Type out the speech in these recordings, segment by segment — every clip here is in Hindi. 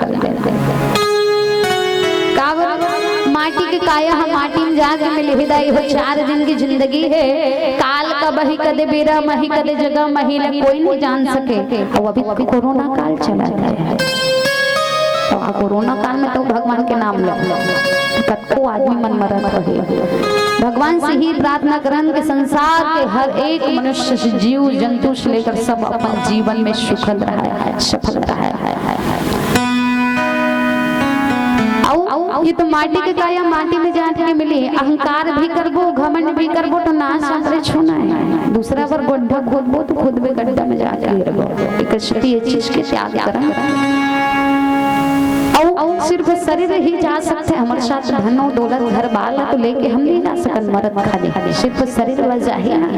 कर देते। माटी के काया हम माटी में जाके मिले हिदाई हो 4 दिन की जिंदगी है। काल का बही कदे बेरा मही कदे जगह महिला कोई नहीं जान सके। और अभी कोरोना काल चला है, तो कोरोना काल में तो भगवान के नाम लो, कतको आदमी मन मरत रहे। भगवान से ही प्रार्थना करन के संसार के हर एक मनुष्य से जीव जंतु से लेकर सब अपन जीवन में सुखद रहा है, सफल रहा है। ये तो माटी के काया माटी में जाके के मिली। अहंकार भी करबो घमंड भी करबो तो नाश हमरे छूना है। दूसरा पर गड्ढा खोदबो तो खुद भी गड्ढा में जाके गिरबो। एक ये चीज के त्याग करना। और सिर्फ शरीर ही जा सकते, हमारे साथ धनो दौलत घर बाल तो लेके हम नहीं जा सकते। मरद खाली सिर्फ शरीर बस जाही ना।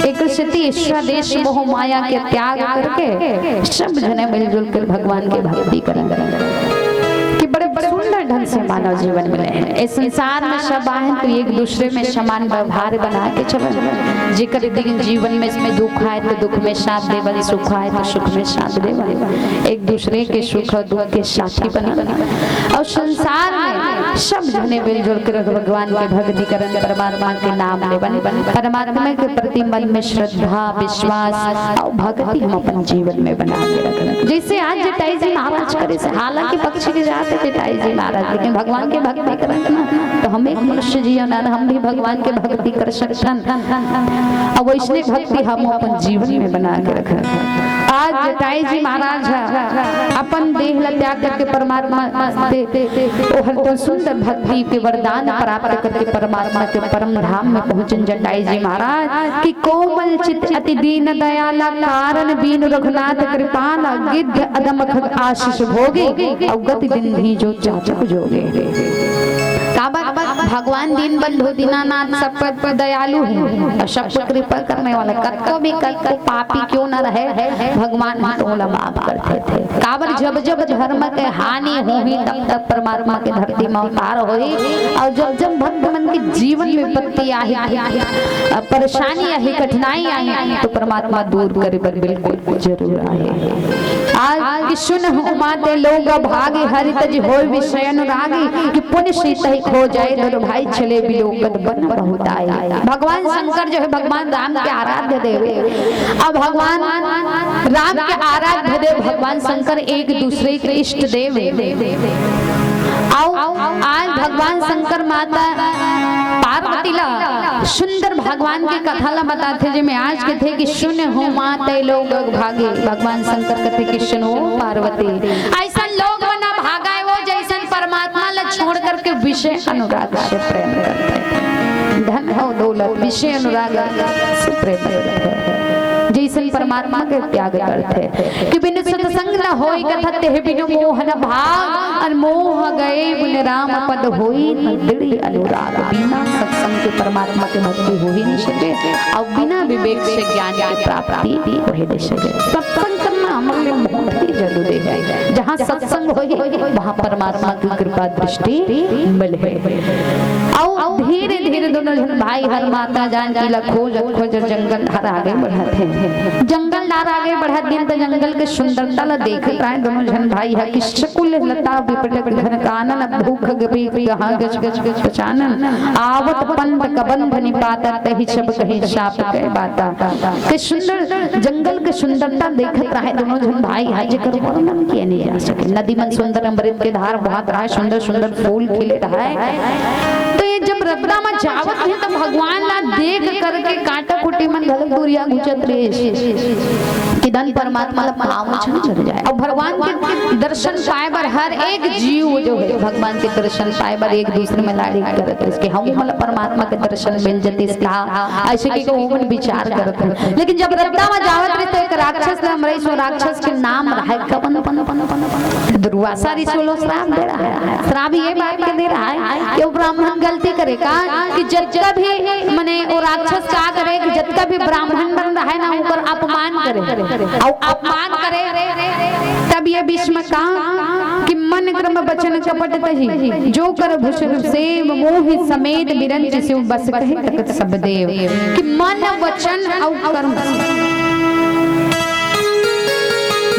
एक स्थिति ईश्वर देश मोह माया के त्याग करके सब जने मिलजुल कर भगवान की भक्ति करेंगे कि बड़े सुंदर ढंग से मानव जीवन मिले हैं। इस संसार में सब आए तो एक दूसरे में समान व्यवहार बना के चले। जिकर जीवन में इसमें दुख आए तो दुख में साथ देवल, सुख आए तो सुख में साथ देवल, एक दूसरे के सुख और दुख के साथी बने। और संसार में सब जने मिलजुल कर भगवान के भक्ति करन, परमात्मा के नाम लेवन, परमात्मा के प्रति मन में श्रद्धा विश्वास और भक्ति हम अपन जीवन में बना के रखना। जैसे आज जटाई जी महाराज करे से, हालांकि पक्षी के जाते जटाई जी महाराज, लेकिन भगवान के भक्ति करन ना तो हम एक मनुष्य जीवन हम भी भगवान के भक्ति कर सकन। और वैसे भक्ति हम अपन जीवन में बना के रखें। आज जटाई जी महाराज अपन देह ल त्याग करके परमात्मा तो सुंदर भक्ति के वरदान प्राप्त करके परमात्मा के परम धाम में पहुंचन जटाई जी महाराज कि कोमल चित अति दीन दयाला कारण बीन रघुनाथ कृपाला गिद्ध अदम खग आशीष भोगे अवगत दिन भी जो चाचक जोगे। भगवान दीन बंधु दीनानाथ सब पर दयालु है, सब पर कृपा करने वाला। कतको भी कतको पापी क्यों न रहे भगवान तोला माफ करते थे। काबर जब जब धर्म के हानि होगी तब तक परमात्मा के धरती में अवतार होई। और जब जब भक्त मन के जीवन में विपत्ति आई, परेशानी आई, कठिनाई आई तो परमात्मा दूर करे पर बिल्कुल जरूर आए। आज सुन माते लोग भागे हरि तज होय विषय अनुरागी कि पुण्य सीता हो जाए तो भाई चले बिलोकत बन बहुत आए। भगवान शंकर जो है भगवान राम के आराध्य देव। अब भगवान राम के आराध्य देव भगवान शंकर एक दूसरे के इष्ट देव। आज भगवान शंकर माता पार्वती ला सुंदर भगवान के कथा ला बताते जिसमें आज के थे कि सुन हो माते लोग भागे। भगवान शंकर कथे कि सुनो पार्वती ऐसा लोग बना भागा वो जैसा परमात्मा ला छोड़ करके विषय अनुराग से प्रेम करते हैं। धन हो दौलत विषय अनुराग से प्रेम करते हैं। जैसे परमात्मा के त्याग करते कि बिन सत्संग न होई कथा तेह बिन मोहन भाग अनमोह गए बिन राम पद होई न दृढ़ अनुराग। बिना सत्संग के परमात्मा के भक्ति हो ही नहीं सके और बिना विवेक से ज्ञान की प्राप्ति हो ही नहीं सके। सत्संग करना हमारे लिए बहुत ही जरूरी है। जहाँ सत्संग हो वहाँ परमात्मा की कृपा दृष्टि मिले। और धीरे धीरे दोनों भाई हर माता जान की खोज खोज जंगल हर आगे बढ़ाते हैं। जंगल नार आगे बढ़ा दिन तो जंगल के सुंदरता ला देख रहे दोनों जन भाई है कि शकुल लता विपट घन कानन भूख गबी कहां गज गज गज पचानन आवत पंत कबंध निपाता तहि सब कहि साप के बाता। के सुंदर जंगल के सुंदरता देखत रहे दोनों जन भाई है जेकर वर्णन किए नहीं जा सके। नदी मन सुंदर अमृत के धार बहत रहा है, सुंदर सुंदर फूल खिले रहा है। तो ये जब रत्ना में जावत है तो भगवान ला देख करके कांटा कुटी मन घलक दूरिया गुजत रे कि धन परमात्मा ला पाँव चढ़ जाए। और भगवान के दर्शन पाए बर हर एक जीव जो है भगवान के दर्शन पाए बर एक दूसरे में लाड़ी करत है इसके हम मतलब परमात्मा के दर्शन मिल जते इसका ऐसे के ओमन विचार करत है। लेकिन जब रत्ना में जावत रे तो एक राक्षस ने हमरे सो राक्षस के नाम रहा है कपन पन पन पन दुर्वासा ऋषि लो श्राप दे रहा है। श्राप ये बात के दे रहा है कि वो ब्राह्मण गलती करेगा कि जब भी माने वो राक्षस का करे कि जब का भी ब्राह्मण बन रहा है ना ऊपर अपमान करे और अपमान करे तब ये भीष्म का कि मन क्रम वचन कपट तहि जो कर भूषण सेव मोहि समेत बिरंज से बस कहे तखत सब देव कि मन वचन और कर्म।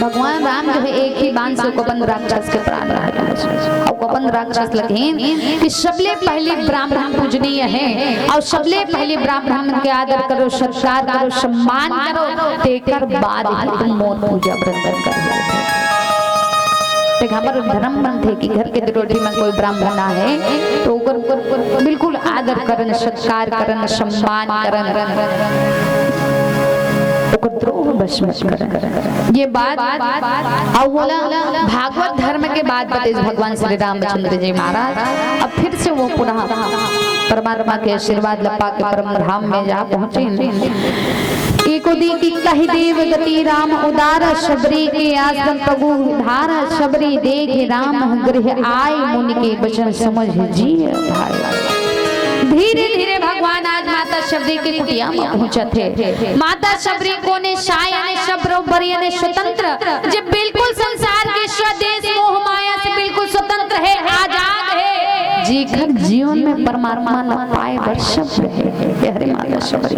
भगवान राम के है एक ही बाण से कपन राक्षस के प्राण रहा और कपन राक्षस लगे कि सबले पहले ब्राह्मण पूजनीय है और सबले पहले ब्राह्मण के आदर करो, सत्कार करो, सम्मान करो, तेकर बाद ही तुम मोर पूजा व्रत करो। हमारे धर्म बन थे कि घर के दरोटी में कोई ब्राह्मण है तो ओकर बिल्कुल आदर करन, सत्कार करन, सम्मान करन, ओकर द्रोह बस मत करन। ये बात अवला भागवत धर्म के बाद बताइए भगवान श्री रामचंद्र जी महाराज। अब फिर से वो पुनः परमात्मा के आशीर्वाद लपा के परम धाम में जा पहुंचे। एको दी की कही देव गति राम उदार, शबरी के आश्रम प्रभु धार, शबरी देख राम गृह आए, मुनि के वचन समझ जी भाई। धीरे धीरे भगवान आज माता शबरी की कुटिया में पहुंचे थे। माता शबरी को ने शायने शब्रोबरी ने स्वतंत्र, जब बिल्कुल संसार के स्वदेश मोह माया से बिल्कुल स्वतंत्र है, आजाद है, जीकर जीवन में परमात्मा न पाए वर्षभ रहे। हरे माता शबरी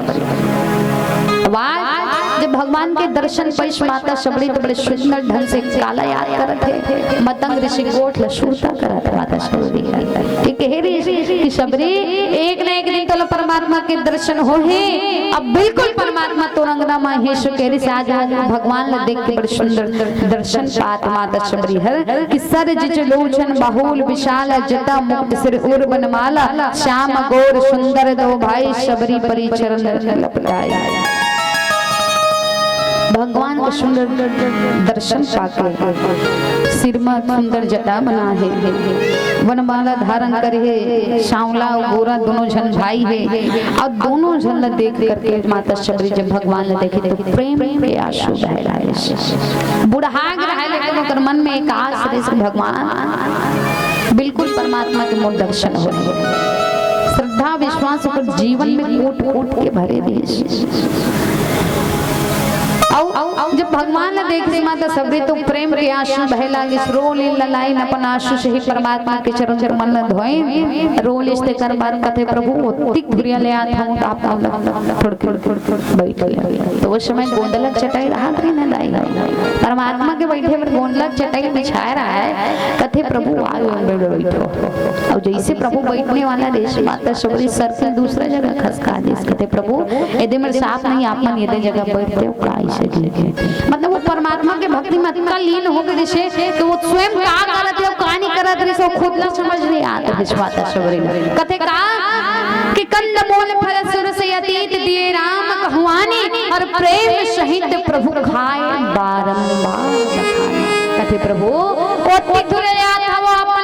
जब भगवान के दर्शन पैश माता शबरी तो बड़े सुंदर ढंग से काला याद करते थे, मतंग ऋषि गोठ लसूरता करत माता शबरी एक हे ऋषि शबरी एक न एक दिन तो परमात्मा के दर्शन हो है। अब बिल्कुल परमात्मा तो रंगना मां हे सुकेरी से आज भगवान ने देख के बड़े सुंदर दर्शन पात माता शबरी हर कि सर जिच लोचन बाहुल विशाल जटा मुक्त सिर उर बनमाला, श्याम गौर सुंदर दो भाई शबरी परी चरण लपटाए। भगवान को सुंदर दर्शन पाके सिर में सुंदर जटा बना है, वनमाला धारण कर है, सांवला और गोरा दोनों जन भाई है। और दोनों जन देख करके माता शबरी जब भगवान ने देखे तो प्रेम के आंसू बह रहे, बुढ़ाग रहे, लेकिन उनके मन में एक आस रहे से भगवान बिल्कुल परमात्मा के मोर दर्शन हो रहे। श्रद्धा विश्वास पर जीवन में कूट कूट के भरे दिए। जब भगवान ने देख ली माता शबरी तो प्रेम के आंसू बहे लागे, रोले ललाई अपन आंसू से ही परमात्मा के चरण चरण मन में धोए। रोले इस्ते कर बार कथे प्रभु तिक धुरिया ले आता हूं तो आप थोड़ बैठ। तो उस समय गोंदलक चटाई रहा न लाई परमात्मा के बैठे पर गोंदलक चटाई बिछाया रहा है, कथे प्रभु आयो बैठो। और जैसे प्रभु बैठने वाला देश माता शबरी सर से दूसरा जगह खसका दे, कथे प्रभु यदि मेरे साफ नहीं आप मन ये जगह बैठते हो का मतलब वो परमात्मा के भक्ति में इतना लीन हो गए जैसे कि वो स्वयं क्या करते हो कहानी करते रहे, सब खुद ना समझ नहीं आता। माता शबरी कथे का कि कंद मोल फल सुर से अतीत दिए राम कहवानी, और प्रेम सहित प्रभु खाए बारंबार कथे प्रभु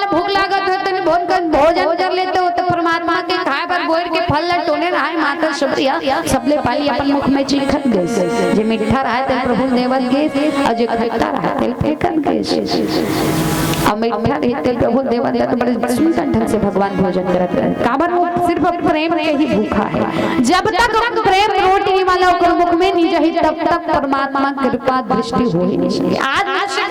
भूख लागत है तो भोजन कर लेते हो तो परमात्मा के खाए पर बोर के फल लटोने रहा है। माता शबरी सबले पहले अपन मुख में चीखत गए, जे मीठा रहा है प्रभु देवत के, और जे खट्टा रहा है फेंकत गए। और मीठा रहते प्रभु देवत तो बड़े सुंदर ढंग से भगवान भोजन करत रहे। काबर वो सिर्फ प्रेम के ही भूखा है। जब तक प्रेम रोटी वाला ओकर मुख में नहीं जाही तब तक परमात्मा कृपा दृष्टि हो ही नहीं। आज से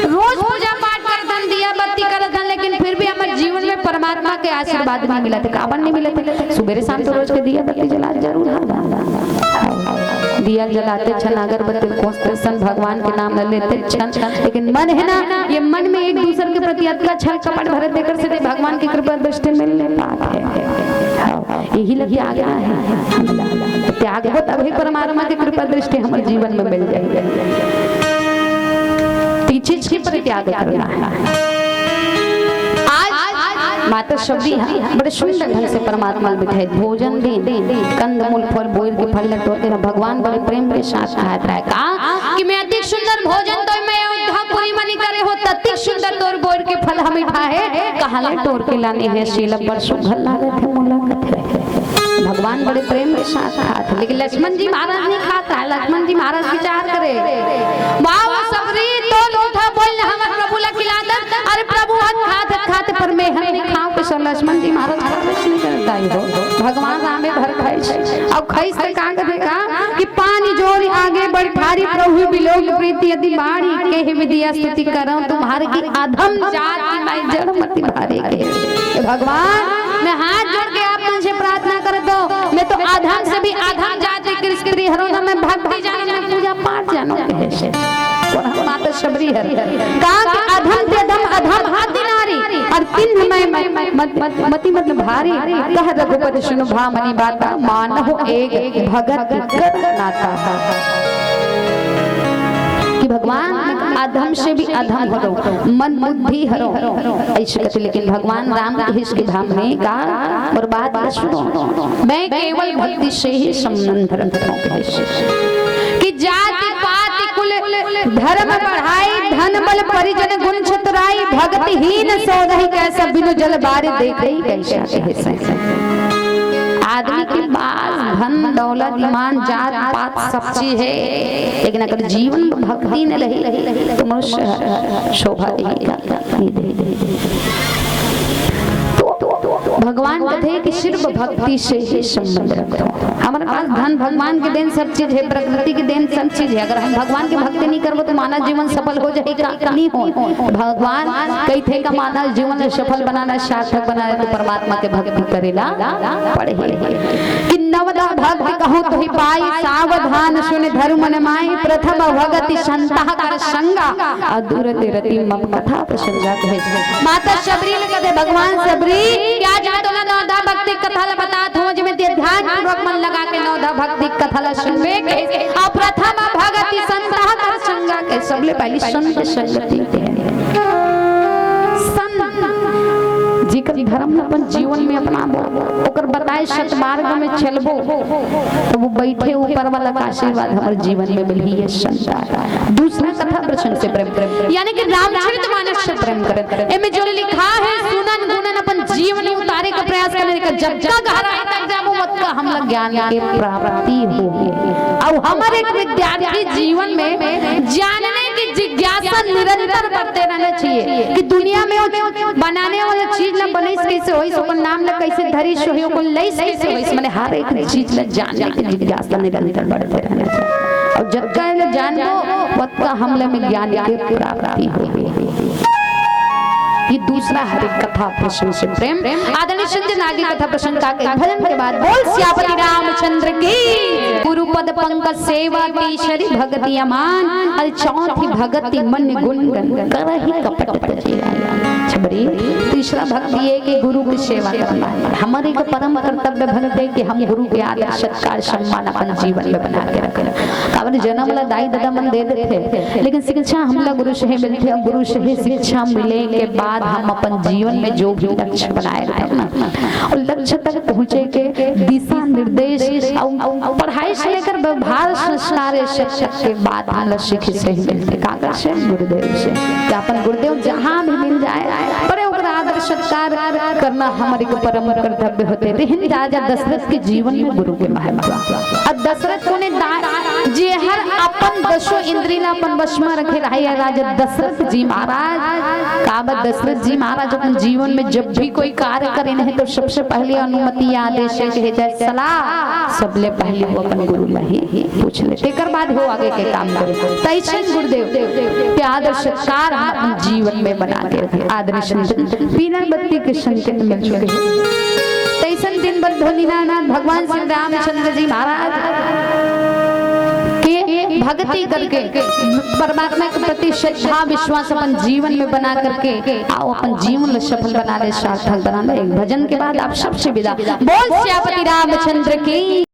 रोज पूजा पाठ करतन, दिया बत्ती करतन, लेकिन फिर भी हमारे जीवन में परमात्मा के आशीर्वाद नहीं मिला थे, काबर नहीं मिले थे। सुबह शाम तो रोज के दिया बत्ती जला जरूर दिया जलाते छन, अगरबत्ती कोसते भगवान के नाम लेते छन, लेकिन मन है ना ये मन में एक दूसरे के प्रति अतका छल कपट भरे देकर से भगवान की कृपा दृष्टि मिलने पाते हैं। यही लगे आ गया है त्याग हो तभी परमात्मा की कृपा दृष्टि हमारे जीवन में मिल जाएगी। चीज की परित्याग करना है। माता शबरी बड़े सुंदर ढंग से परमात्मा बिठाए भोजन दे कंद मूल फल बोल के फल लटोते ना भगवान बड़े प्रेम के साथ कहता है कहा कि मैं अति सुंदर भोजन तो मैं पूरी मनी करे हो तति सुंदर तोर बोल के फल हम खाए कहा ले तोड़ के लाने हैं शीलम पर सुघल लागे थे मुलाकात है। भगवान बड़े प्रेम के साथ खाते, लेकिन लक्ष्मण जी महाराज नहीं खाता है। लक्ष्मण जी महाराज विचार करे बाबा शबरी तो लोथा बोल हम प्रभु ला खिला दे, अरे प्रभु खाते पर मैं हम नहीं खाऊं के सर लक्ष्मण जी महाराज कुछ नहीं करता ही हो। भगवान रामे भर खाई और खाई से का करेगा कि पानी जोरी आगे बढ़ भारी प्रभु बिलोक प्रीति यदि बाड़ी के विद्या स्तुति करऊं तुम्हारे की अधम जात की मैं जड़ मति भारे के। भगवान मैं हाथ जोड़ के आप मुझे प्रार्थना कर दो, मैं तो अधम से भी अधम जाति की स्त्री हरों मैं भक्ति जानूं, मैं पूजा पाठ जानूं कैसे। माता शबरी हर कहा कि अधम ते अधम अधम हाथी नारी और तिन्ह मैं मति मतलब भारी कह रघुपति सुन भामनी बाता मानहो एक भगत कर नाता कि भगवान अधम से भी अधम हरो मन बुद्धि हरो ऐसे कहते। लेकिन भगवान राम के हिस के धाम में कहा और बात सुनो, मैं केवल भक्ति से ही संबंध रखता हूँ कि जाति पाति कुल धर्म बढ़ाई धन बल परिजन गुण चतुराई भक्तिहीन सोदहि कैसा बिनु जल बारे देखई कैसा। आदमी के पास धन दौलत ईमान जात पात सब चीज है, लेकिन अगर जीवन में भक्ति न रही तो मनुष्य शोभा भगवान कहते हैं कि सिर्फ भक्ति से ही संबंध रखो। हमारे पास धन भगवान के देन सब चीज है, प्रकृति के देन सब चीज है, अगर हम भगवान की भक्ति नहीं करबो तो मानव जीवन सफल हो जाएगा नहीं हो। भगवान कहते का मानव जीवन सफल बनाना सार्थक बनाना तो परमात्मा के भक्ति करेला पड़े कि नवदा भक्ति कहूँ तो ही पाई सावधान सुन धर्म न माई प्रथम भगति संता कर संगा अधूर रति मम कथा प्रसंगा कहे। माता शबरी ने कहते भगवान शबरी क्या जातो ना नवदा भक्ति कथा ला बतात हो जिमे ध्यान पूर्वक मन लगा के नवदा भक्ति कथा ला सुनबे के और प्रथम भगति संता कर संगा के सबले पहली संत संगति के जिकर धर्म अपन जीवन में अपनाबो ओकर बताए सतमार्ग में चलबो तो वो बैठे ऊपर वाला का आशीर्वाद हमारे जीवन में मिली है संसार। दूसरा कथा प्रसंग से प्रेम यानी कि रामचरितमानस से प्रेम करें एमे जो लिखा है सुनन गुणन अपन जीवन में उतारे का प्रयास करने का जब तक गहराई तक जाबो मत का हम लोग ज्ञान की प्राप्ति होगी। और हमारे विद्यार्थी जीवन में जानने की जिज्ञासा निरंतर करते रहना चाहिए कि दुनिया में बनाने वाला चीज ना बने कैसे होई सो नाम ना कैसे धरी सोहियो को लई कैसे होई माने हर एक चीज ला जानने की जिज्ञासा निरंतर बढ़ते रहना चाहिए। और जब का जान लो वक्त का हमले में ज्ञान की प्राप्ति होगी। ये दूसरा हरि कथा प्रसंग से प्रेम आदरणीय संजन आगे कथा प्रसंग का भजन के बाद बोल श्यापति रामचंद्र की गुरु पद पंकज सेवा तीसरी भक्ति अमान और चौथी भक्ति मन गुण गण करहि कपट छबरी। तीसरा भक्ति है कि गुरु की सेवा करना हमारे का परम कर्तव्य भक्त है कि हम गुरु के आदर सत्कार सम्मान अपन जीवन में बना के रखें। काबर जन्म ला दाई दादा मन दे देते लेकिन शिक्षा हमला गुरु से ही मिलती है। गुरु से ही शिक्षा मिले के बाद हम अपन जीवन में जो भी लक्ष्य बनाए रखना और लक्ष्य तक पहुँचे के दिशा निर्देश और पढ़ाई से लेकर व्यवहार संस्कार शिक्षा के बाद हम लक्ष्य से ही मिलते कागज से गुरुदेव से क्या अपन गुरुदेव जहाँ भी मिल जाए पर आदर सत्कार करना हमारे को परम कर्तव्य होते थे। राजा दशरथ के जीवन में गुरु के महत्व और दशरथ को ने जे हर अपन दशो इंद्रिया अपन वश में रखे रहे राजा दशरथ जी महाराज काबत दशरथ जी महाराज अपन जीवन में जब भी कोई कार्य करे नहीं तो सबसे पहले अनुमति आदेश है सलाह सबले पहले वो अपन गुरु ही पूछ ले तेकर बाद हो आगे के काम करे। तैसे गुरुदेव के आदर सत्कार हम जीवन में बना के रखे। आदर्श बिना बत्ती के संकेत मिल चुके हैं। तैसन दिन भर ध्वनिनाथ भगवान श्री रामचंद्र जी महाराज के भक्ति करके परमात्मा के प्रति श्रद्धा विश्वास अपन जीवन में बना करके आओ अपन जीवन सफल बना ले सार्थक बना ले। एक भजन के बाद आप सबसे विदा बोल श्यापति रामचंद्र की।